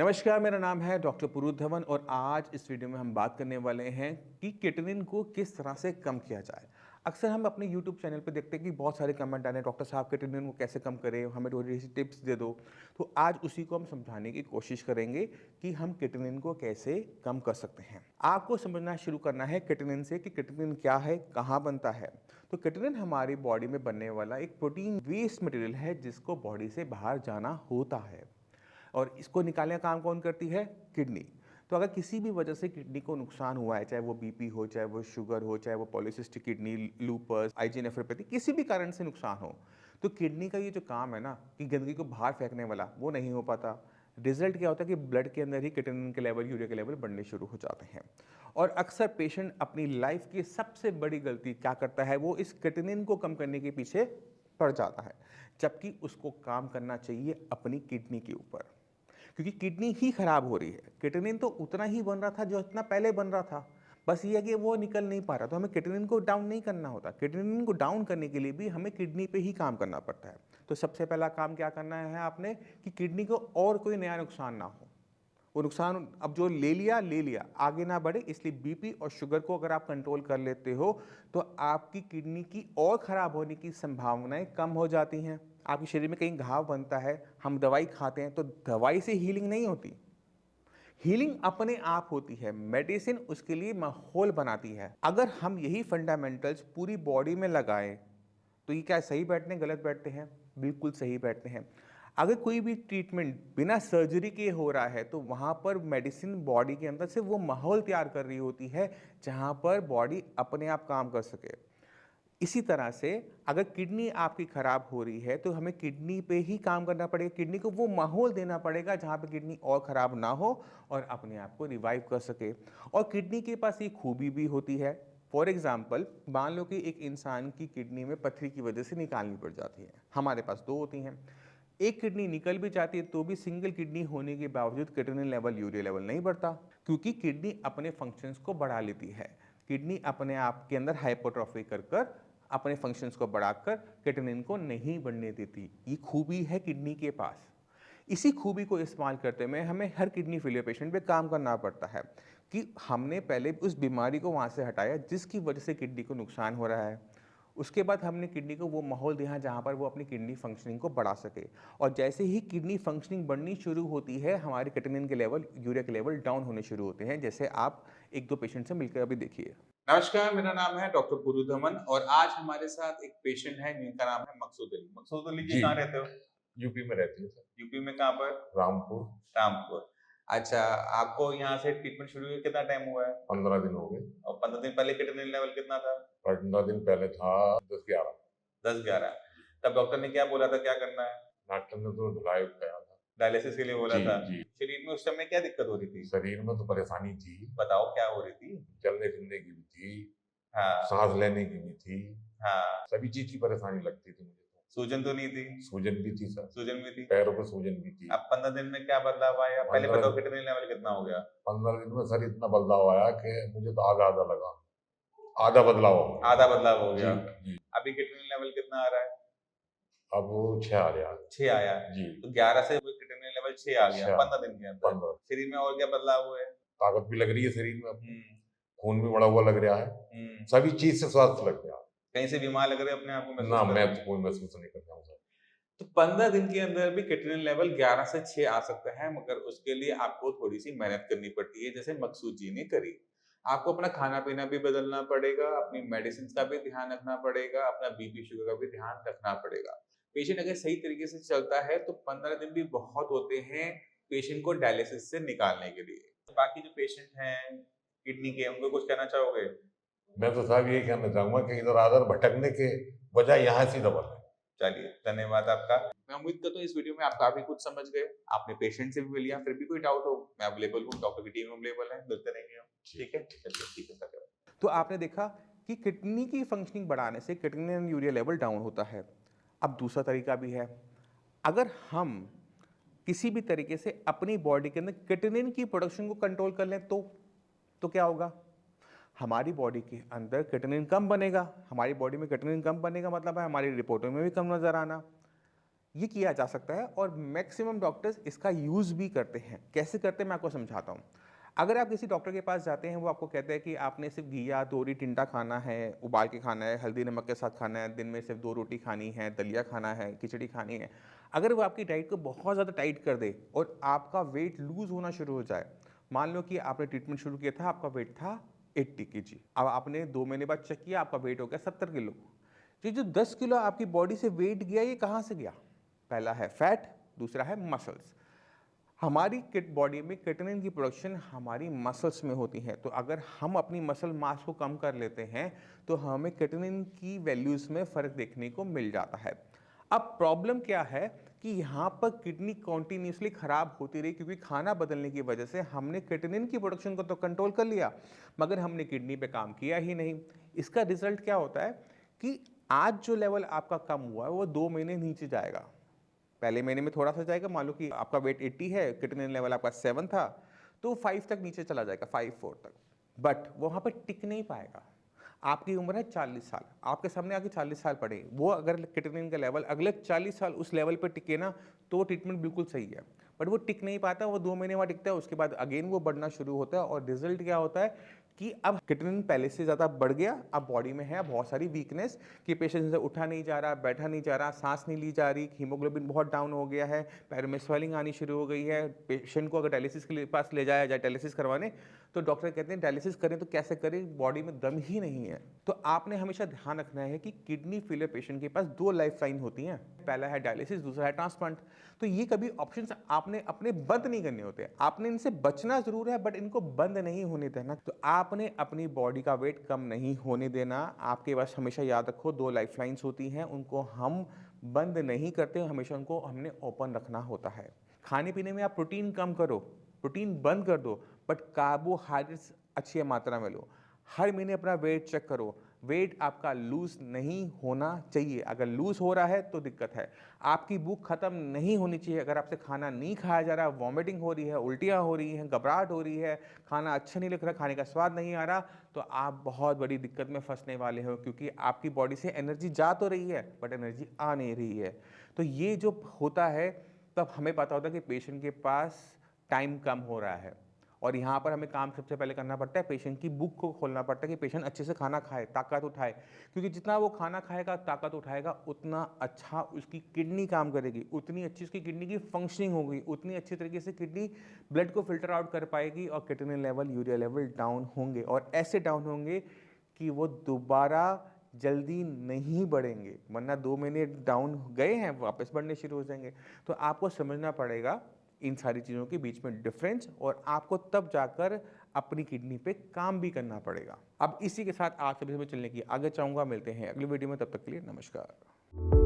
नमस्कार, मेरा नाम है डॉक्टर पुरुष धवन और आज इस वीडियो में हम बात करने वाले हैं कि किटनिन को किस तरह से कम किया जाए। अक्सर हम अपने यूट्यूब चैनल पे देखते हैं कि बहुत सारे कमेंट आ रहे हैं, डॉक्टर साहब किटनिन को कैसे कम करें, हमें थोड़ी सी टिप्स दे दो। तो आज उसी को हम समझाने की कोशिश करेंगे कि हम किटनिन को कैसे कम कर सकते हैं। आपको समझना शुरू करना है किटनिन से कि किटनिन क्या है, कहाँ बनता है। तो किटनिन हमारी बॉडी में बनने वाला एक प्रोटीन वेस्ट मटेरियल है जिसको बॉडी से बाहर जाना होता है और इसको निकालने का काम कौन करती है? किडनी। तो अगर किसी भी वजह से किडनी को नुकसान हुआ है, चाहे वो बीपी हो, चाहे वो शुगर हो, चाहे वो polycystic kidney, lupus, Ig nephropathy, किसी भी कारण से नुकसान हो, तो किडनी का ये जो काम है ना कि गंदगी को बाहर फेंकने वाला, वो नहीं हो पाता। रिजल्ट क्या होता है कि ब्लड के अंदर ही किटनिन के लेवल, यूरिया के लेवल बढ़ने शुरू हो जाते हैं। और अक्सर पेशेंट अपनी लाइफ की सबसे बड़ी गलती क्या करता है? वो इस किटनिन को कम करने के पीछे पड़ जाता है, जबकि उसको काम करना चाहिए अपनी किडनी के ऊपर, क्योंकि किडनी ही खराब हो रही है। किटनिन तो उतना ही बन रहा था जो इतना पहले बन रहा था, बस ये है कि वो निकल नहीं पा रहा। तो हमें किटनिन को डाउन नहीं करना होता। किटनिन को डाउन करने के लिए भी हमें किडनी पे ही काम करना पड़ता है। तो सबसे पहला काम क्या करना है आपने कि किडनी को और कोई नया नुकसान ना हो। वो नुकसान अब जो ले लिया, आगे ना बढ़े। इसलिए बीपी और शुगर को अगर आप कंट्रोल कर लेते हो तो आपकी किडनी की और ख़राब होने की संभावनाएं कम हो जाती हैं। आपके शरीर में कहीं घाव बनता है, हम दवाई खाते हैं, तो दवाई से हीलिंग नहीं होती। हीलिंग अपने आप होती है, मेडिसिन उसके लिए माहौल बनाती है। अगर हम यही फंडामेंटल्स पूरी बॉडी में लगाएं तो ये क्या सही बैठते हैं, गलत बैठते हैं? बिल्कुल सही बैठते हैं। अगर कोई भी ट्रीटमेंट बिना सर्जरी के हो रहा है तो वहाँ पर मेडिसिन बॉडी के अंदर से वो माहौल तैयार कर रही होती है जहाँ पर बॉडी अपने आप काम कर सके। इसी तरह से अगर किडनी आपकी खराब हो रही है तो हमें किडनी पे ही काम करना पड़ेगा। किडनी को वो माहौल देना पड़ेगा जहाँ पे किडनी और खराब ना हो और अपने आप को रिवाइव कर सके। और किडनी के पास एक खूबी भी होती है। फॉर एग्जाम्पल, मान लो कि एक इंसान की किडनी में पथरी की वजह से निकालनी पड़ जाती है। हमारे पास दो होती हैं। एक किडनी निकल भी जाती है तो भी सिंगल किडनी होने के बावजूद किडनी लेवल, यूरिया लेवल नहीं बढ़ता, क्योंकि किडनी अपने फंक्शंस को बढ़ा लेती है। किडनी अपने आप के अंदर हाइपोट्रोफी कर कर अपने फंक्शंस को बढ़ाकर किटनिन को नहीं बढ़ने देती। ये खूबी है किडनी के पास। इसी खूबी को इस्तेमाल करते हुए हमें हर किडनी फेलियर पेशेंट पे काम करना पड़ता है कि हमने पहले उस बीमारी को वहाँ से हटाया जिसकी वजह से किडनी को नुकसान हो रहा है। उसके बाद हमने किडनी को वो माहौल दिया जहाँ पर वो अपनी किडनी फंक्शनिंग को बढ़ा सके। और जैसे ही किडनी फंक्शनिंग बढ़नी शुरू होती है, हमारे किटनिन के लेवल, यूरिया के लेवल डाउन होने शुरू होते हैं, जैसे आप एक दो पेशेंट से मिलकर अभी देखिए। नमस्कार, मेरा नाम है डॉक्टर पुरु धमन और आज हमारे साथ एक पेशेंट है जिनका नाम है मकसूद अली। मकसूद अली जी, जी, कहाँ रहते हो? यूपी में रहती है सर, यूपी में कहाँ पर? रामपुर। रामपुर। अच्छा, आपको यहाँ से ट्रीटमेंट शुरू हुए कितना टाइम हुआ है? 15 दिन हो गए। और 15 दिन पहले किटनिन लेवल कितना था? 15 दिन पहले था 10-11। 10-11। तब डॉक्टर ने क्या बोला था, क्या करना है? डॉक्टर ने तो ढिलाई कहा था। डायलिसिस के लिए बोला जी, था। जी। शरीर में उस समय क्या दिक्कत हो रही थी? शरीर में तो परेशानी थी, बताओ क्या हो रही थी? चलने-फिरने की भी थी, हाँ, साँस लेने की भी थी, हाँ। सभी चीज़ की परेशानी लगती थी मुझे तो। सूजन तो नहीं थी? सूजन भी थी सर, सूजन भी थी। पैरों पे सूजन भी थी। अब 15 दिन में क्या बदलाव आया? पहले 15 बताओ किटनिन लेवल कितना हो गया? 15 दिन में सर इतना बदलाव आया कि मुझे तो आधा-आधा लगा। आधा बदलाव हो गया। आधा बदलाव हो जी, गया। जी। अभी किटनिन लेवल कितना आ रहा है? अब वो 6 आ गया। 6 आया। जी, तो 11 से वो किटनिन लेवल 6 आ गया 6 15 दिन के अंदर। 15। शरीर में और क्या बदलाव हुए? ताकत भी लग रही है शरीर में अब। हुँ, खून भी बढ़ा हुआ लग रहा है। हुँ। सभी चीज़ से स्वस्थ लग रहा है। कहीं से बीमार लग रहे हो, अपने आप को महसूस ना, कर मैं रहे तो हैं? कोई महसूस नहीं कर रहा हूँ सर। तो 15 दिन के अंदर भी किटनिन लेवल 11 से 6 आ सकता है, मगर उसके लिए आपको थोड़ी-सी मेहनत करनी पड़ती है, जैसे मकसूद जी ने करी। आपको अपना खाना-पीना भी बदलना पड़ेगा, अपनी मेडिसिन्स का भी ध्यान रखना पड़ेगा, अपना बीपी, शुगर का भी ध्यान रखना पड़ेगा। पेशेंट अगर सही तरीके से चलता है, तो 15 दिन भी बहुत होते हैं पेशेंट को डायलिसिस से निकालने के लिए। तो बाकी जो पेशेंट हैं किडनी के, उनको कुछ कहना चाहोगे? मैं तो साहब यही कहना चाहूँगा कि इधर-उधर भटकने के बजाय यहाँ से दबा लें। चलिए, धन्यवाद आपका। मैं उम्मीद करता हूँ इस वीडियो में आप काफ़ी कुछ समझ गए। आपने पेशेंट से भी मिल लिया, फिर भी कोई डाउट हो, मैं अवेलेबल हूँ, डॉक्टर की टीम अवेलेबल है, मिलते रहेंगे हम। ठीक है? चलिए, ठीक है, धन्यवाद। तो आपने देखा कि किडनी की फंक्शनिंग बढ़ाने से किडनी यूरिया लेवल डाउन होता है। अब दूसरा तरीका भी है। अगर हम किसी भी तरीके से अपनी बॉडी के अंदर किटनिन की प्रोडक्शन को कंट्रोल कर लें तो क्या होगा? हमारी बॉडी के अंदर किटनिन कम बनेगा। हमारी बॉडी में किटनिन कम बनेगा मतलब है हमारी रिपोर्टों में भी कम नज़र आना। ये किया जा सकता है और मैक्सिमम डॉक्टर्स इसका यूज़ भी करते हैं। कैसे करते हैं मैं आपको समझाता हूँ। अगर आप किसी डॉक्टर के पास जाते हैं, वो आपको कहते हैं कि आपने सिर्फ घिया, तोरी, टिंडा खाना है, उबाल के खाना है, हल्दी नमक के साथ खाना है, दिन में सिर्फ 2 रोटी खानी है, दलिया खाना है, खिचड़ी खानी है। अगर वो आपकी डाइट को बहुत ज़्यादा टाइट कर दे और आपका वेट लूज़ होना शुरू हो जाए, मान लो कि आपने ट्रीटमेंट शुरू किया था, आपका वेट था 80 केजी, अब आपने 2 महीने बाद चेक किया, आपका वेट हो गया 70 किलो। ये जो 10 किलो आपकी बॉडी से वेट गया, ये कहाँ से गया? पहला है फैट, दूसरा है मसल्स। हमारी किट बॉडी में केटनिन की प्रोडक्शन हमारी मसल्स में होती है, तो अगर हम अपनी मसल मास को कम कर लेते हैं तो हमें केटनिन की वैल्यूज़ में फ़र्क देखने को मिल जाता है। अब प्रॉब्लम क्या है कि यहाँ पर किडनी कॉन्टिन्यूसली ख़राब होती रही, क्योंकि खाना बदलने की वजह से हमने केटनिन की प्रोडक्शन को तो कंट्रोल कर लिया, मगर हमने किडनी पे काम किया ही नहीं। इसका रिजल्ट क्या होता है कि आज जो लेवल आपका कम हुआ है वो 2 महीने नीचे जाएगा। पहले महीने में थोड़ा-सा जाएगा, मान लो कि आपका वेट 80 है, क्रिएटिनिन लेवल आपका 7 था, तो 5 तक नीचे चला जाएगा, 5-4 तक। बट वो वहाँ पे टिक नहीं पाएगा। आपकी उम्र है 40 साल, आपके सामने आके 40 साल पड़े, वो अगर क्रिएटिनिन का लेवल अगले 40 साल उस लेवल पे टिके ना, तो ट्रीटमेंट बिल्कुल सही है। बट वो टिक नहीं पाता, वो 2 महीने बाद टिकता है, उसके बाद अगेन वो बढ़ना शुरू होता है और रिजल्ट क्या होता है कि अब क्रिएटिनिन पहले से ज़्यादा बढ़ गया, अब बॉडी में है बहुत सारी वीकनेस कि पेशेंट से उठा नहीं जा रहा, बैठा नहीं जा रहा, सांस नहीं ली जा रही, हीमोग्लोबिन बहुत डाउन हो गया है, पैरों में स्वेलिंग आनी शुरू हो गई है। पेशेंट को अगर डायलिसिस के पास ले जाया जाए डायलिसिस करवाने, तो डॉक्टर कहते हैं डायलिसिस करें तो कैसे करें, बॉडी में दम ही नहीं है। तो आपने हमेशा ध्यान रखना है कि किडनी फेलियर पेशेंट के पास 2 लाइफ लाइन होती हैं, पहला है डायलिसिस, दूसरा है ट्रांसप्लांट। तो ये कभी ऑप्शंस आपने अपने बंद नहीं करने होते, आपने इनसे बचना जरूर है बट इनको बंद नहीं होने देना। तो आपने अपनी बॉडी का वेट कम नहीं होने देना। आपके पास हमेशा याद रखो 2 लाइफ लाइन्स होती हैं, उनको हम बंद नहीं करते, हमेशा उनको हमने ओपन रखना होता है। खाने पीने में आप प्रोटीन कम करो, प्रोटीन बंद कर दो, बट कार्बोहाइड्रेट्स अच्छी मात्रा में लो। हर महीने अपना वेट चेक करो, वेट आपका लूज नहीं होना चाहिए। अगर लूज हो रहा है तो दिक्कत है। आपकी भूख खत्म नहीं होनी चाहिए। अगर आपसे खाना नहीं खाया जा रहा, वॉमिटिंग हो रही है, उल्टियाँ हो रही हैं, घबराहट हो रही है, खाना अच्छा नहीं लग रहा, खाने का स्वाद नहीं आ रहा, तो आप बहुत बड़ी दिक्कत में फंसने वाले हो, क्योंकि आपकी बॉडी से एनर्जी जा तो रही है बट एनर्जी आ नहीं रही है। तो ये जो होता है, तब हमें पता होता है कि पेशेंट के पास टाइम कम हो रहा है और यहाँ पर हमें काम सबसे पहले करना पड़ता है, पेशेंट की भूख को खोलना पड़ता है कि पेशेंट अच्छे से खाना खाए, ताकत उठाए, क्योंकि जितना वो खाना खाएगा, ताकत उठाएगा, उतना अच्छा उसकी किडनी काम करेगी, उतनी अच्छी उसकी किडनी की फंक्शनिंग होगी, उतनी अच्छी तरीके से किडनी ब्लड को फिल्टर आउट कर पाएगी और creatinine level, urea level down होंगे और ऐसे डाउन होंगे कि वो दोबारा जल्दी नहीं बढ़ेंगे, वरना 2 महीने डाउन गए हैं वापस बढ़ने शुरू हो जाएंगे। तो आपको समझना पड़ेगा इन सारी चीज़ों के बीच में डिफरेंस, और आपको तब जाकर अपनी किडनी पे काम भी करना पड़ेगा। अब इसी के साथ आज से चलने की आगे चाहूँगा। मिलते हैं अगली वीडियो में, तब तक के लिए नमस्कार।